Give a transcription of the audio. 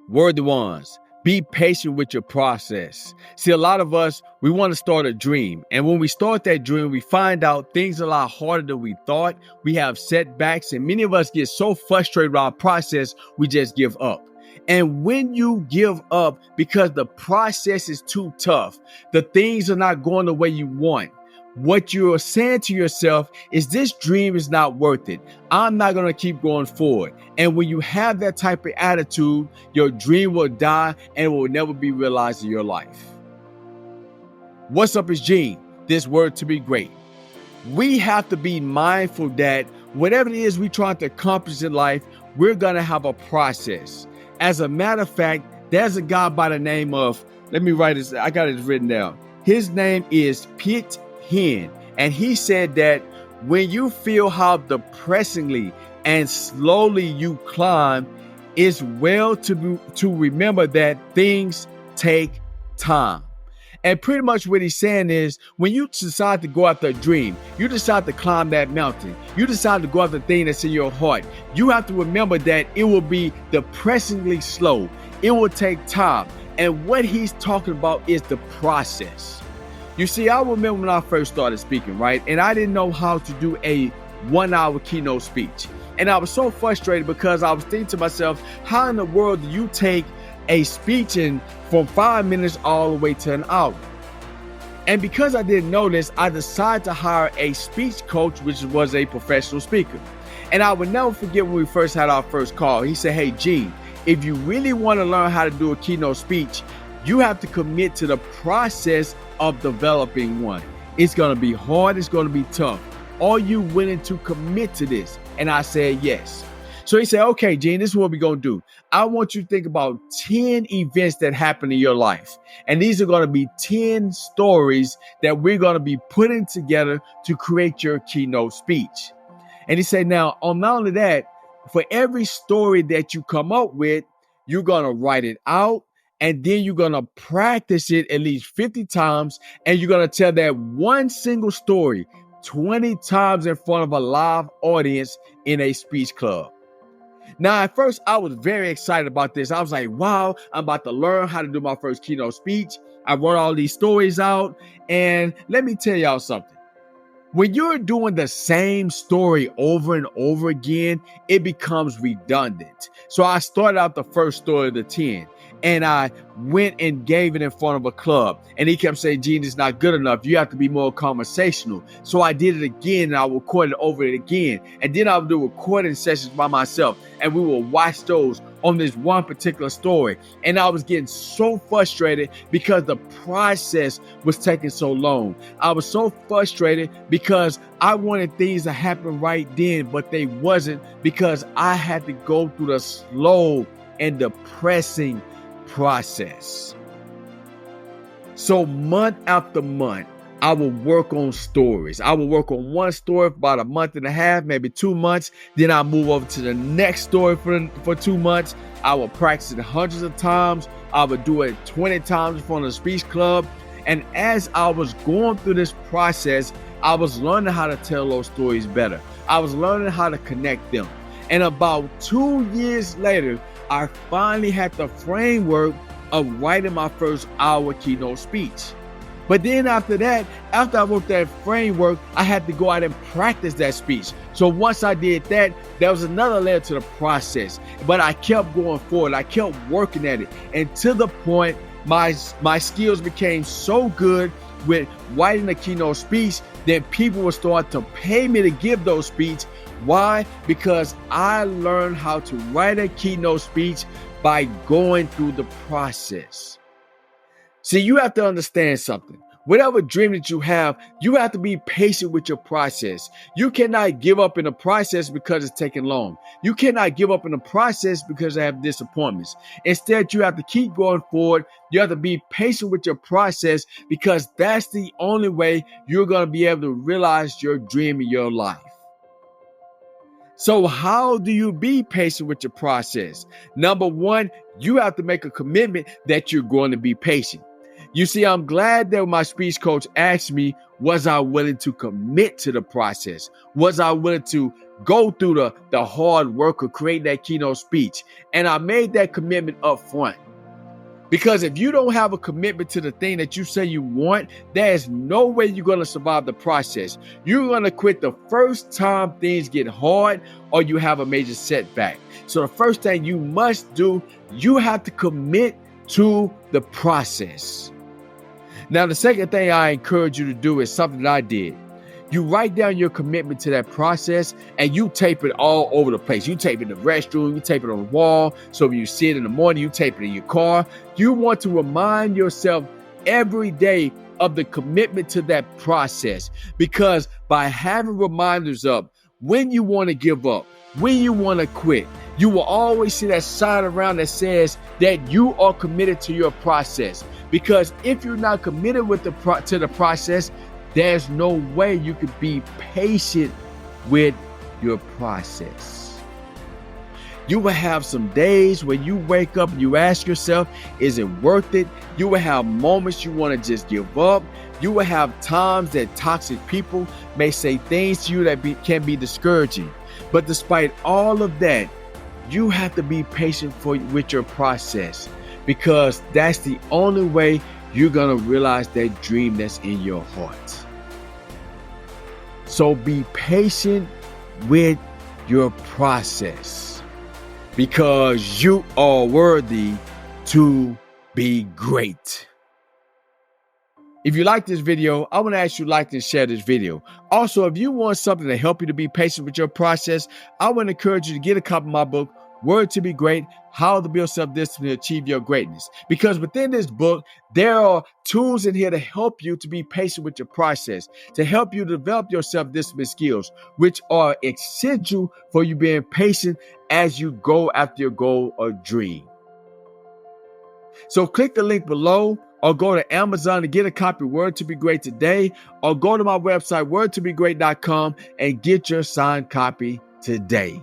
Worthy ones, be patient with your process. See, a lot of us, we want to start a dream. And when we start that dream, we find out things are a lot harder than we thought. We have setbacks, and many of us get so frustrated with our process, we just give up. And when you give up because the process is too tough, the things are not going the way you want, what you're saying to yourself is this dream is not worth it. I'm not going to keep going forward. And when you have that type of attitude, your dream will die and will never be realized in your life. What's up, it's Gene. This word to be great. We have to be mindful that whatever it is we're trying to accomplish in life, we're going to have a process. As a matter of fact, there's a guy by the name of, let me write this, I got it written down. His name is Pitt Hen, and he said that when you feel how depressingly and slowly you climb, it's well to remember that things take time. And pretty much what he's saying is when you decide to go after a dream, you decide to climb that mountain, you decide to go after the thing that's in your heart, you have to remember that it will be depressingly slow. It will take time. And what he's talking about is the process. You see, I remember when I first started speaking, right? And I didn't know how to do a 1-hour keynote speech. And I was so frustrated because I was thinking to myself, how in the world do you take a speech in from 5 minutes all the way to an hour? And because I didn't know this, I decided to hire a speech coach, which was a professional speaker. And I would never forget when we first had our first call. He said, hey, Gene, if you really want to learn how to do a keynote speech, you have to commit to the process of developing one. It's going to be hard. It's going to be tough. Are you willing to commit to this? And I said, yes. So he said, okay, Gene, this is what we're going to do. I want you to think about 10 events that happen in your life. And these are going to be 10 stories that we're going to be putting together to create your keynote speech. And he said, now, on not only that, for every story that you come up with, you're going to write it out. And then you're going to practice it at least 50 times. And you're going to tell that one single story 20 times in front of a live audience in a speech club. Now, at first, I was very excited about this. I was like, wow, I'm about to learn how to do my first keynote speech. I wrote all these stories out. And let me tell y'all something. When you're doing the same story over and over again, it becomes redundant. So I started out the first story of the 10. And I went and gave it in front of a club. And he kept saying, Gene, it's not good enough. You have to be more conversational. So I did it again and I recorded over it again. And then I would do recording sessions by myself. And we would watch those on this one particular story. And I was getting so frustrated because the process was taking so long. I was so frustrated because I wanted things to happen right then, but they wasn't because I had to go through the slow and depressing process. So month after month, I will work on stories. I will work on one story for about a month and a half, maybe 2 months. Then I'll move over to the next story for 2 months. I will practice it hundreds of times. I would do it 20 times in front of the speech club. And as I was going through this process, I was learning how to tell those stories better. I was learning how to connect them. And about 2 years later, I finally had the framework of writing my first hour keynote speech. But then after that, after I wrote that framework, I had to go out and practice that speech. So once I did that, there was another layer to the process. But I kept going forward. I kept working at it. And to the point, my skills became so good with writing a keynote speech that people would start to pay me to give those speeches. Why? Because I learned how to write a keynote speech by going through the process. See, you have to understand something. Whatever dream that you have to be patient with your process. You cannot give up in the process because it's taking long. You cannot give up in the process because I have disappointments. Instead, you have to keep going forward. You have to be patient with your process because that's the only way you're going to be able to realize your dream in your life. So how do you be patient with your process? Number one, you have to make a commitment that you're going to be patient. You see, I'm glad that my speech coach asked me, was I willing to commit to the process? Was I willing to go through the hard work of creating that keynote speech. And I made that commitment up front. Because if you don't have a commitment to the thing that you say you want, there's no way you're going to survive the process. You're going to quit the first time things get hard or you have a major setback. So the first thing you must do, you have to commit to the process. Now, the second thing I encourage you to do is something that I did. You write down your commitment to that process and you tape it all over the place. You tape it in the restroom, you tape it on the wall. So when you see it in the morning, you tape it in your car. You want to remind yourself every day of the commitment to that process, because by having reminders of when you want to give up, when you want to quit, you will always see that sign around that says that you are committed to your process. Because if you're not committed to the process, there's no way you could be patient with your process. You will have some days when you wake up and you ask yourself, is it worth it? You will have moments you want to just give up. You will have times that toxic people may say things to you that can be discouraging. But despite all of that, you have to be patient with your process, because that's the only way you're going to realize that dream that's in your heart. So be patient with your process, because you are worthy to be great. If you like this video, I want to ask you to like and share this video. Also, if you want something to help you to be patient with your process, I want to encourage you to get a copy of my book, Word to Be Great, How to Build Self-Discipline to Achieve Your Greatness. Because within this book, there are tools in here to help you to be patient with your process, to help you develop your self-discipline skills, which are essential for you being patient as you go after your goal or dream. So click the link below, or go to Amazon to get a copy of Word to Be Great today, or go to my website, wordtobegreat.com, and get your signed copy today.